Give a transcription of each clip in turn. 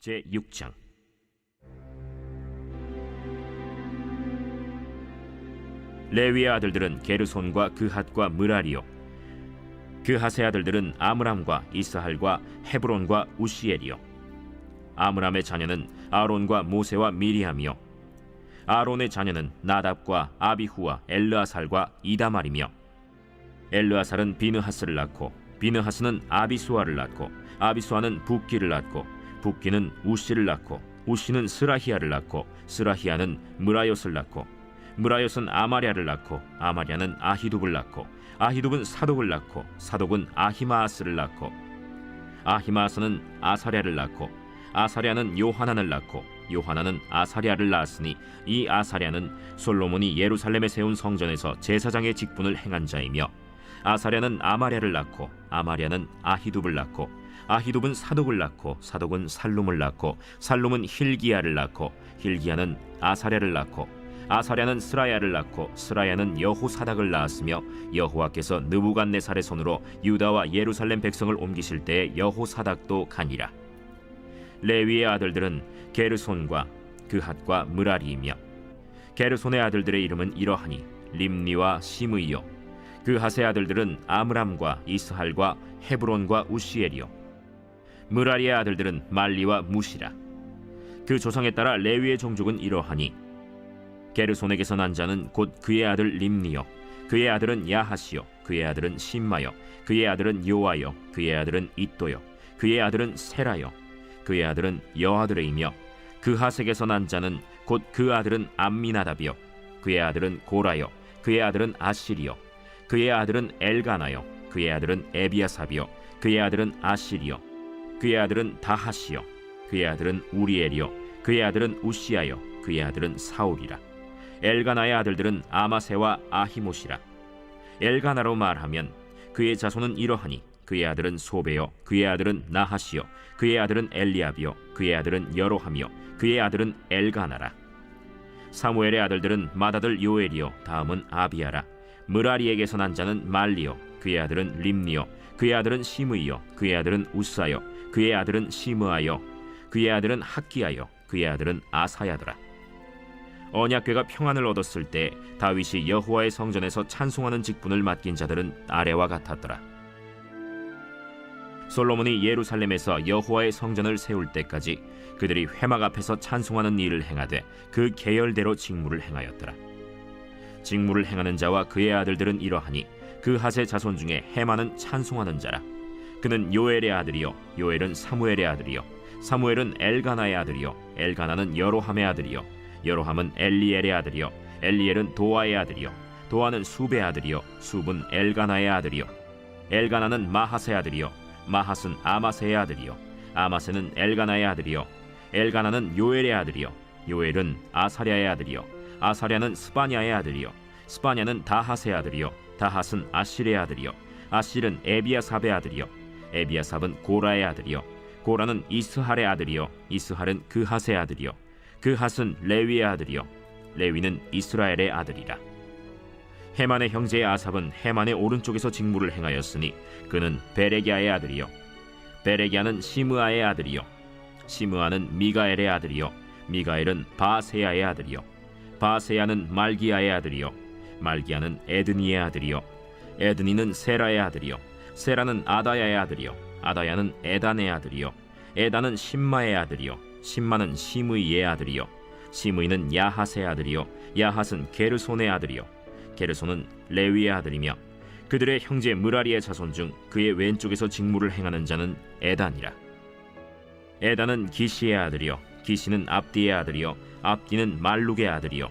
제6장. 레위의 아들들은 게르손과 그핫과 므라리요, 그핫의 아들들은 아므람과 이스할과 헤브론과 우시엘이요. 아므람의 자녀는 아론과 모세와 미리암이요, 아론의 자녀는 나답과 아비후와 엘르아살과 이다말이며, 엘르아살은 비느하스를 낳고 비느하스는 아비수아를 낳고 아비수아는 붓기를 낳고 붓기는 우시를 낳고 우시는 스라히야를 낳고 스라히야는 므라옅을 낳고 므라옅은 아마랴를 낳고 아마랴는 아히둡을 낳고 아히둡은 사독을 낳고 사독은 아히마아스를 낳고 아히마아스는 아사랴를 낳고 아사랴는 요하난을 낳고 요하난은 아사랴를 낳았으니 이 아사랴는 솔로몬이 예루살렘에 세운 성전에서 제사장의 직분을 행한 자이며, 아사랴는 아마랴를 낳고 아마랴는 아히둡을 낳고 아히둡은 사독을 낳고 사독은 살룸을 낳고 살룸은 힐기야를 낳고 힐기야는 아사랴를 낳고 아사랴는 스라야를 낳고 스라야는 여호사닥을 낳았으며, 여호와께서 느부갓네살의 손으로 유다와 예루살렘 백성을 옮기실 때에 여호사닥도 가니라. 레위의 아들들은 게르손과 그핫과 므라리이며, 게르손의 아들들의 이름은 이러하니 림니와 시므이요, 그핫의 아들들은 아므람과 이스할과 헤브론과 우시엘이요, 므라리의 아들들은 말리와 무시라. 그 조상에 따라 레위의 종족은 이러하니 게르손에게서 난 자는 곧 그의 아들 림니요, 그의 아들은 야하시요, 그의 아들은 심마요, 그의 아들은 요아요, 그의 아들은 잇도요, 그의 아들은 세라요, 그의 아들은 여아드레이며, 그핫에게서 난 자는 곧 그 아들은 암미나답이요, 그의 아들은 고라요, 그의 아들은 아시리요, 그의 아들은 엘가나요, 그의 아들은 에비아삽이요, 그의 아들은 아시리요, 그의 아들은 다하시요, 그의 아들은 우리엘이요, 그의 아들은 우시아요, 그의 아들은 사울이라. 엘가나의 아들들은 아마세와 아히못이라. 엘가나로 말하면 그의 자손은 이러하니 그의 아들은 소베요, 그의 아들은 나하시요, 그의 아들은 엘리압이요, 그의 아들은 여로함이요, 그의 아들은 엘가나라. 사무엘의 아들들은 맏아들 요엘이요, 다음은 아비야라. 므라리에게서 난 자는 말리요, 그의 아들은 림니요, 그의 아들은 시므이요, 그의 아들은 우사요, 그의 아들은 시므아요, 그의 아들은 학기야요, 그의 아들은 아사야더라. 언약궤가 평안을 얻었을 때 다윗이 여호와의 성전에서 찬송하는 직분을 맡긴 자들은 아래와 같았더라. 솔로몬이 예루살렘에서 여호와의 성전을 세울 때까지 그들이 회막 앞에서 찬송하는 일을 행하되 그 계열대로 직무를 행하였더라. 직무를 행하는 자와 그의 아들들은 이러하니 그핫의 자손 중에 헤만은 찬송하는 자라. 그는 요엘의 아들이요, 요엘은 사무엘의 아들이요, 사무엘은 엘가나의 아들이요, 엘가나는 여로함의 아들이요, 여로함은 엘리엘의 아들이요, 엘리엘은 도아의 아들이요, 도아는 숲의 아들이요, 숲은 엘가나의 아들이요, 엘가나는 마핫의 아들이요, 마핫은 아마세의 아들이요, 아마세는 엘가나의 아들이요, 엘가나는 요엘의 아들이요, 요엘은 아사랴의 아들이요, 아사랴는 스바냐의 아들이요, 스바냐는 다핫의 아들이요, 다핫은 아실의 아들이요, 아실은 에비아삽의 아들이요, 에비아삽은 고라의 아들이요, 고라는 이스할의 아들이요, 이스할은 그핫의 아들이요, 그핫은 레위의 아들이요, 레위는 이스라엘의 아들이라. 헤만의 형제 아삽은 헤만의 오른쪽에서 직무를 행하였으니 그는 베레기야의 아들이요, 베레기야는 시므아의 아들이요, 시므아는 미가엘의 아들이요, 미가엘은 바세야의 아들이요, 바세야는 말기야의 아들이요, 말기야는 에드니의 아들이요, 에드니는 세라의 아들이요, 세라는 아다야의 아들이요, 아다야는 에단의 아들이요, 에단은 심마의 아들이요, 심마는 시므이의 아들이요, 시므이는 야핫의 아들이요, 야핫은 게르손의 아들이요, 게르손은 레위의 아들이며, 그들의 형제 므라리의 자손 중 그의 왼쪽에서 직무를 행하는 자는 에단이라. 에단은 기시의 아들이요, 기시는 압디의 아들이요, 압디는 말룩의 아들이요,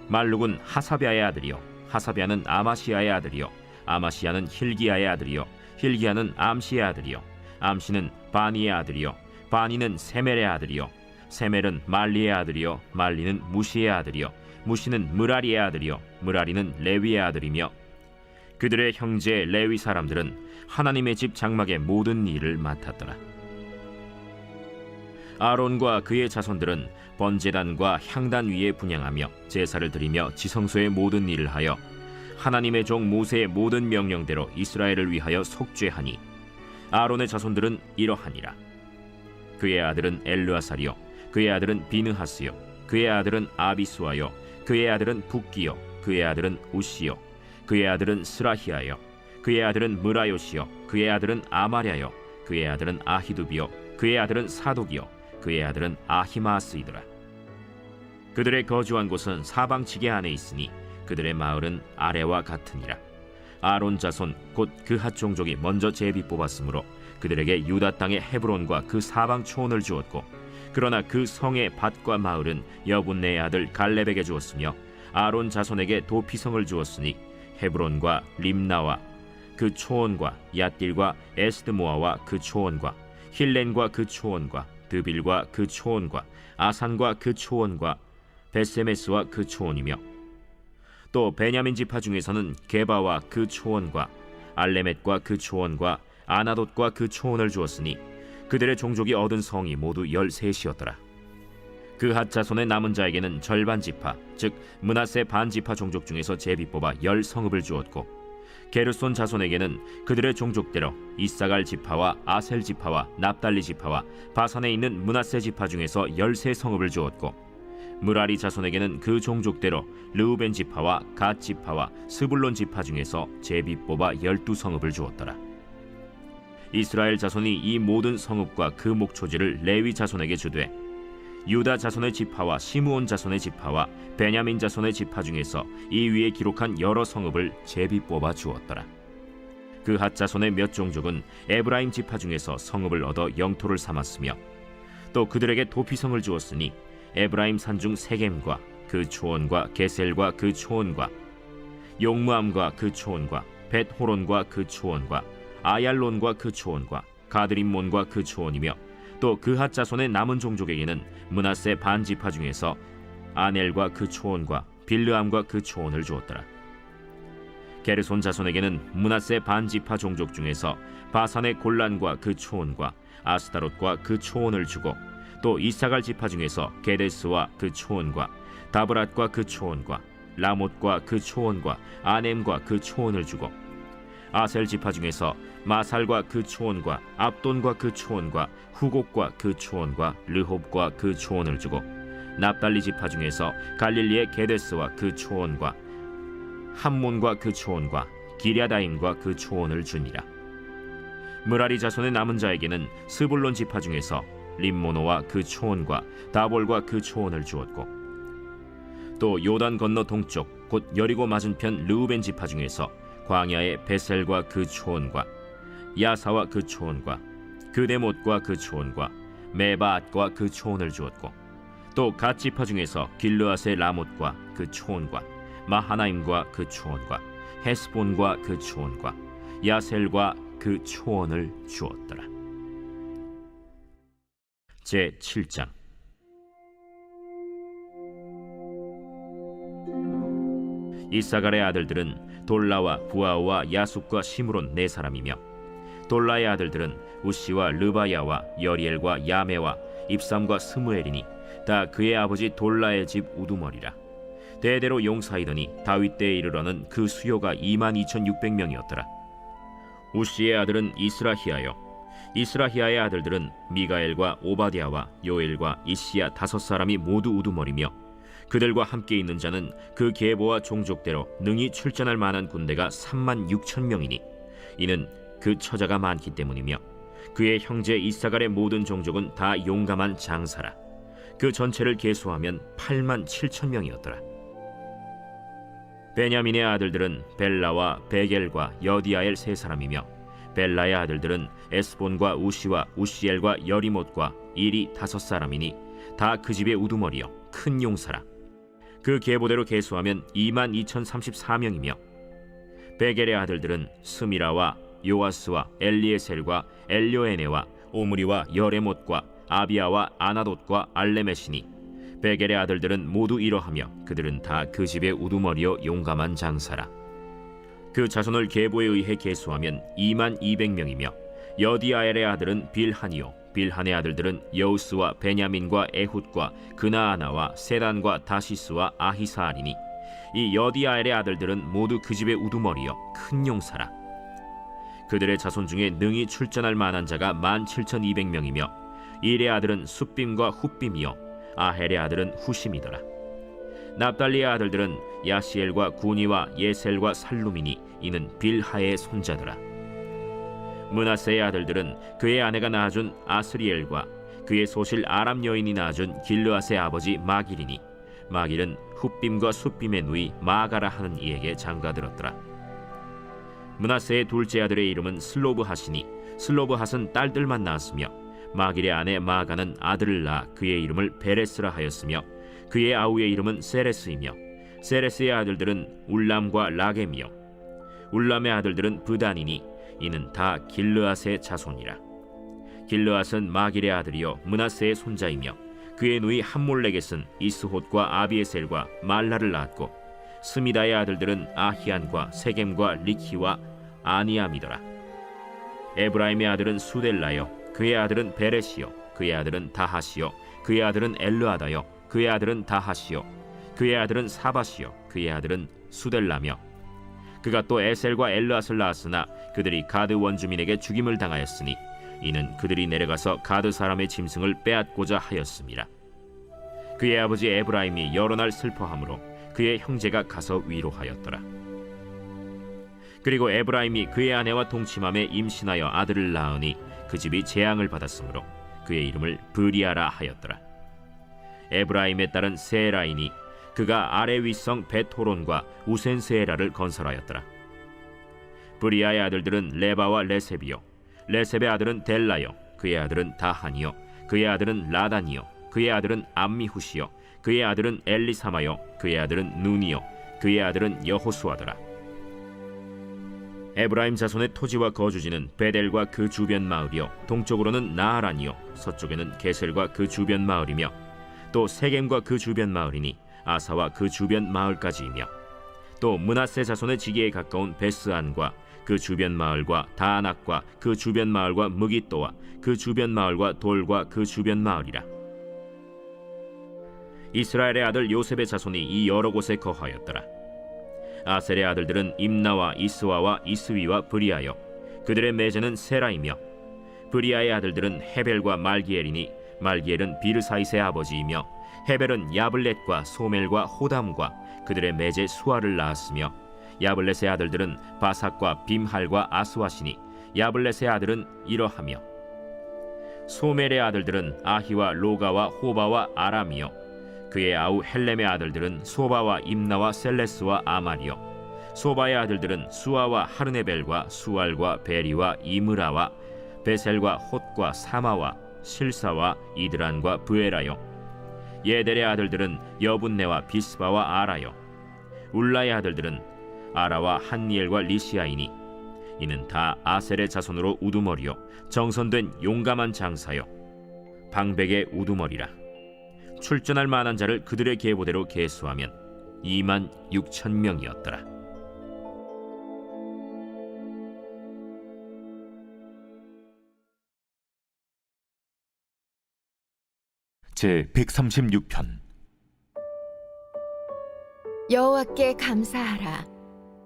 말룩은 하사비아의 아들이요, 하사비아는 아마시아의 아들이요, 아마시아는 힐기야의 아들이요, 힐기야는 암시의 아들이요, 암시는 바니의 아들이요, 바니는 세멜의 아들이요, 세멜은 말리의 아들이요, 말리는 무시의 아들이요, 무시는 므라리의 아들이요, 므라리는 레위의 아들이며, 그들의 형제 레위 사람들은 하나님의 집 장막의 모든 일을 맡았더라. 아론과 그의 자손들은 번제단과 향단 위에 분향하며 제사를 드리며 지성소의 모든 일을 하여 하나님의 종 모세의 모든 명령대로 이스라엘을 위하여 속죄하니, 아론의 자손들은 이러하니라. 그의 아들은 엘르아살이요 그의 아들은 비느하스요 그의 아들은 아비수아요 그의 아들은 붓기요 그의 아들은 우시요 그의 아들은 스라히아요 그의 아들은 무라요시요 그의 아들은 아마랴요 그의 아들은 아히두비요 그의 아들은 사독이요 그의 아들은 아히마스이더라. 그들의 거주한 곳은 사방 지게 안에 있으니 그들의 마을은 아래와 같으니라. 아론 자손 곧 그핫 종족이 먼저 제비 뽑았으므로 그들에게 유다 땅의 헤브론과 그 사방 초원을 주었고, 그러나 그 성의 밭과 마을은 여분네의 아들 갈렙에게 주었으며 아론 자손에게 도피성을 주었으니 헤브론과 림나와 그 초원과 얏딜과 에스드모아와 그 초원과 힐렌과 그 초원과 드빌과 그 초원과 아산과 그 초원과 베세메스와 그 초원이며, 또 베냐민 지파 중에서는 게바와 그 초원과 알레멧과 그 초원과 아나돗과 그 초원을 주었으니 그들의 종족이 얻은 성이 모두 13이었더라. 그핫 자손의 남은 자에게는 절반 지파, 즉 므낫세 반 지파 종족 중에서 제비 뽑아 10성읍을 주었고, 게르손 자손에게는 그들의 종족대로 이사갈 지파와 아셀 지파와 납달리 지파와 바산에 있는 므낫세 지파 중에서 13성읍을 주었고, 무라리 자손에게는 그 종족대로 르우벤 지파와 갓 지파와 스불론 지파 중에서 제비 뽑아 12성읍을 주었더라. 이스라엘 자손이 이 모든 성읍과 그 목초지를 레위 자손에게 주되, 유다 자손의 지파와 시므온 자손의 지파와 베냐민 자손의 지파 중에서 이 위에 기록한 여러 성읍을 제비 뽑아 주었더라. 그핫 자손의 몇 종족은 에브라임 지파 중에서 성읍을 얻어 영토를 삼았으며, 또 그들에게 도피성을 주었으니 에브라임 산중 세겜과 그 초원과 게셀과 그 초원과 용무암과 그 초원과 벳호론과 그 초원과 아얄론과 그 초원과 가드림몬과 그 초원이며, 또 그핫 자손의 남은 종족에게는 므낫세 반 지파 중에서 아넬과 그 초원과 빌르암과 그 초원을 주었더라. 게르손 자손에게는 므낫세 반 지파 종족 중에서 바산의 골란과 그 초원과 아스타롯과 그 초원을 주고, 또 이사갈 지파 중에서 게데스와 그 초원과 다브랏과 그 초원과 라못과 그 초원과 아넴과 그 초원을 주고, 아셀 지파 중에서 마살과 그 초원과 압돈과 그 초원과 후곡과 그 초원과 르홉과 그 초원을 주고, 납달리 지파 중에서 갈릴리의 게데스와 그 초원과 함몬과 그 초원과 기랴다임과 그 초원을 주니라. 무라리 자손의 남은 자에게는 스불론 지파 중에서 림모노와 그 초원과 다볼과 그 초원을 주었고, 또 요단 건너 동쪽 곧 여리고 맞은편 르우벤 지파 중에서 광야의 베셀과 그 초원과 야사와 그 초원과 그데못과 그 초원과 메바앗과 그 초원을 주었고, 또 갓 지파 중에서 길르앗의 라못과 그 초원과 마하나임과 그 초원과 헤스본과 그 초원과 야셀과 그 초원을 주었더라. 제7장. 이사갈의 아들들은 돌라와 부아와 야숫과 시므론 4사람이며, 돌라의 아들들은 우시와 르바야와 여리엘과 야메와 입삼과 스무엘이니 다 그의 아버지 돌라의 집 우두머리라. 대대로 용사이더니 다윗 때에 이르러는 그 수요가 22,600명이었더라. 우시의 아들은 이스라히야요, 이스라히야의 아들들은 미가엘과 오바댜와 요엘과 이시야 5사람이 모두 우두머리며, 그들과 함께 있는 자는 그 계보와 종족대로 능히 출전할 만한 군대가 36,000명이니 이는 그 처자가 많기 때문이며, 그의 형제 이사갈의 모든 종족은 다 용감한 장사라. 그 전체를 계수하면 87,000명이었더라. 베냐민의 아들들은 벨라와 베겔과 여디아엘 3사람이며, 벨라의 아들들은 에스본과 우시와 우시엘과 여리못과 일이 5사람이니 다 그 집의 우두머리요 큰 용사라. 그 계보대로 계수하면 22,034명이며, 베겔의 아들들은 스미라와 요아스와 엘리에셀과 엘료에네와 오므리와 여레못과 아비아와 아나돗과 알레메시니, 베겔의 아들들은 모두 이러하며 그들은 다 그 집의 우두머리요 용감한 장사라. 그 자손을 계보에 의해 계수하면 22,200명이며, 여디아엘의 아들은 빌하니요, 빌한의 아들들은 여우스와 베냐민과 에훗과 그나아나와 세단과 다시스와 아히사알이니 이 여디아엘의 아들들은 모두 그 집의 우두머리요 큰 용사라. 그들의 자손 중에 능히 출전할 만한 자가 17,200명이며, 일의 아들은 숫빔과 훗빔이요 아헬의 아들은 후심이더라. 납달리의 아들들은 야시엘과 구니와 예셀과 살루미니, 이는 빌하의 손자더라. 므낫세의 아들들은 그의 아내가 낳아준 아스리엘과 그의 소실 아람 여인이 낳아준 길르앗의 아버지 마길이니, 마길은 훗빔과 숫빔의 누이 마가라 하는 이에게 장가들었더라. 므낫세의 둘째 아들의 이름은 슬로브핫이니, 슬로브핫은 딸들만 낳았으며 마길의 아내 마가는 아들을 낳아 그의 이름을 베레스라 하였으며 그의 아우의 이름은 세레스이며, 세레스의 아들들은 울람과 라겜이요 울람의 아들들은 브단이니, 이는 다 길르앗의 자손이라. 길르앗은 마길의 아들이요 므낫세의 손자이며 그의 누이 함몰렉겟은 이스홑과 아비에셀과 말라를 낳았고, 스미다의 아들들은 아히안과 세겜과 리키와 아니암이더라. 에브라임의 아들은 수델라요 그의 아들은 베레시요 그의 아들은 다하시요 그의 아들은 엘르아다요 그의 아들은 다하시요 그의 아들은 사바시요 그의 아들은 수델라며, 그가 또 에셀과 엘르앗을 낳았으나 그들이 가드 원주민에게 죽임을 당하였으니, 이는 그들이 내려가서 가드 사람의 짐승을 빼앗고자 하였음이라. 그의 아버지 에브라임이 여러 날 슬퍼하므로 그의 형제가 가서 위로하였더라. 그리고 에브라임이 그의 아내와 동침함에 임신하여 아들을 낳으니 그 집이 재앙을 받았으므로 그의 이름을 브리아라 하였더라. 에브라임의 딸은 세라이니, 그가 아래 윗성 벳호론과 우센세라를 건설하였더라. 브리아의 아들들은 레바와 레셉이요 레셉의 아들은 델라요 그의 아들은 다하니요 그의 아들은 라단이요 그의 아들은 암미후시요 그의 아들은 엘리사마요 그의 아들은 눈이요 그의 아들은 여호수아더라. 에브라임 자손의 토지와 거주지는 베델과 그 주변 마을이요 동쪽으로는 나아란이요 서쪽에는 게셀과 그 주변 마을이며, 또 세겜과 그 주변 마을이니 아사와 그 주변 마을까지이며, 또 므낫세 자손의 지기에 가까운 베스안과 그 주변 마을과 다안악과 그 주변 마을과 무깃도와 그 주변 마을과 돌과 그 주변 마을이라. 이스라엘의 아들 요셉의 자손이 이 여러 곳에 거하였더라. 아셀의 아들들은 임나와 이스와와 이스위와 브리아요 그들의 매제는 세라이며, 브리아의 아들들은 헤벨과 말기엘이니, 말기엘은 비르사이스의 아버지이며, 헤벨은 야블렛과 소멜과 호담과 그들의 매제 수아를 낳았으며, 야블렛의 아들들은 바삭과 빔할과 아스와시니, 야블렛의 아들은 이러하며, 소멜의 아들들은 아히와 로가와 호바와 아람이요 그의 아우 헬렘의 아들들은 소바와 임나와 셀레스와 아말이요 소바의 아들들은 수아와 하르네벨과 수알과 베리와 이므라와 베셀과 홑과 사마와 실사와 이드란과 브에라요 예델의 아들들은 여분네와 비스바와 아라요 울라의 아들들은 아라와 한니엘과 리시아이니, 이는 다 아셀의 자손으로 우두머리요 정선된 용감한 장사요 방백의 우두머리라. 출전할 만한 자를 그들의 계보대로 계수하면 26,000명이었더라. 제 136편. 여호와께 감사하라.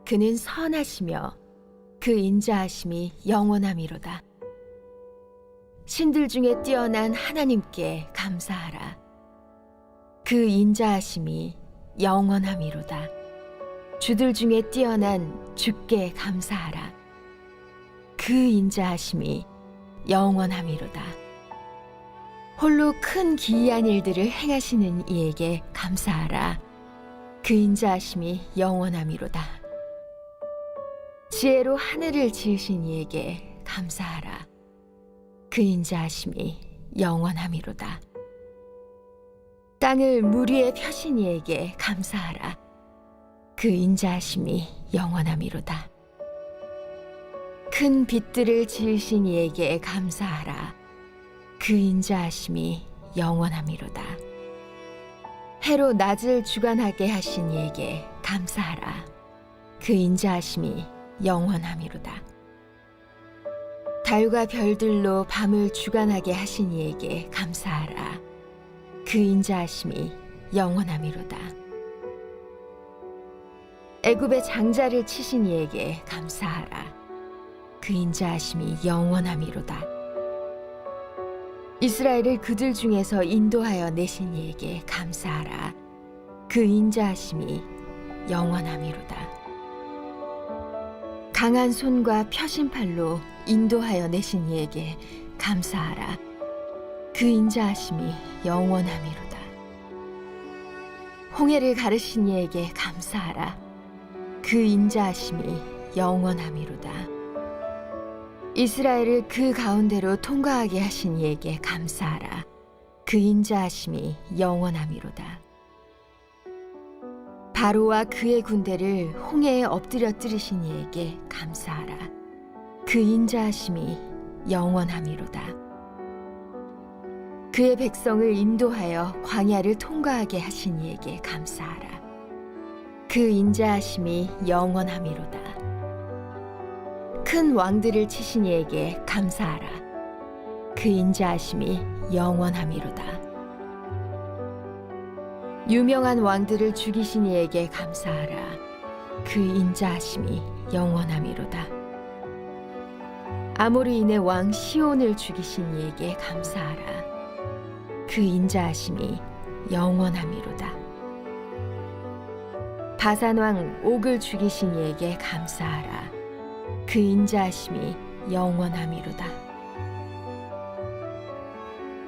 그는 선하시며 그 인자하심이 영원함이로다. 신들 중에 뛰어난 하나님께 감사하라. 그 인자하심이 영원함이로다. 주들 중에 뛰어난 주께 감사하라. 그 인자하심이 영원함이로다. 홀로 큰 기이한 일들을 행하시는 이에게 감사하라. 그 인자하심이 영원함이로다. 지혜로 하늘을 지으신 이에게 감사하라. 그 인자하심이 영원함이로다. 땅을 물 위에 펴신 이에게 감사하라. 그 인자하심이 영원함이로다. 큰 빛들을 지으신 이에게 감사하라. 그 인자하심이 영원함이로다. 해로 낮을 주관하게 하신 이에게 감사하라. 그 인자하심이 영원함이로다. 달과 별들로 밤을 주관하게 하신 이에게 감사하라. 그 인자하심이 영원함이로다. 애굽의 장자를 치신 이에게 감사하라. 그 인자하심이 영원함이로다. 이스라엘을 그들 중에서 인도하여 내신 이에게 감사하라. 그 인자하심이 영원함이로다. 강한 손과 펴신 팔로 인도하여 내신 이에게 감사하라. 그 인자하심이 영원함이로다. 홍해를 가르신 이에게 감사하라. 그 인자하심이 영원함이로다. 이스라엘을 그 가운데로 통과하게 하신 이에게 감사하라. 그 인자하심이 영원함이로다. 바로와 그의 군대를 홍해에 엎드려 뜨리신 이에게 감사하라. 그 인자하심이 영원함이로다. 그의 백성을 인도하여 광야를 통과하게 하신 이에게 감사하라. 그 인자하심이 영원함이로다. 큰 왕들을 치신 이에게 감사하라. 그 인자하심이 영원함이로다. 유명한 왕들을 죽이신 이에게 감사하라. 그 인자하심이 영원함이로다. 아모리인의 왕 시온을 죽이신 이에게 감사하라. 그 인자하심이 영원함이로다. 바산 왕 옥을 죽이신 이에게 감사하라. 그 인자하심이 영원함이로다.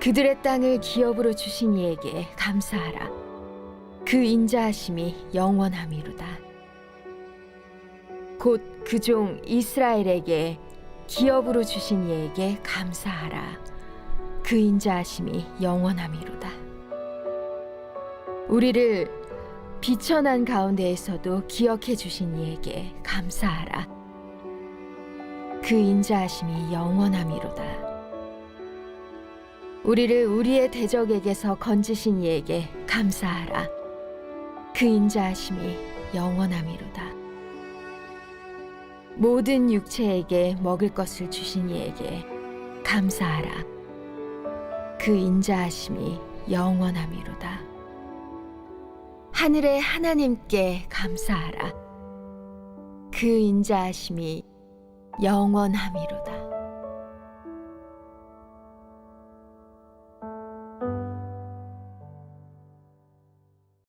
그들의 땅을 기업으로 주신 이에게 감사하라. 그 인자하심이 영원함이로다. 곧 그 종 이스라엘에게 기업으로 주신 이에게 감사하라. 그 인자하심이 영원함이로다. 우리를 비천한 가운데에서도 기억해 주신 이에게 감사하라. 그 인자하심이 영원함이로다. 우리를 우리의 대적에게서 건지신 이에게 감사하라. 그 인자하심이 영원함이로다. 모든 육체에게 먹을 것을 주신 이에게 감사하라. 그 인자하심이 영원함이로다. 하늘의 하나님께 감사하라. 그 인자하심이 영원함이로다.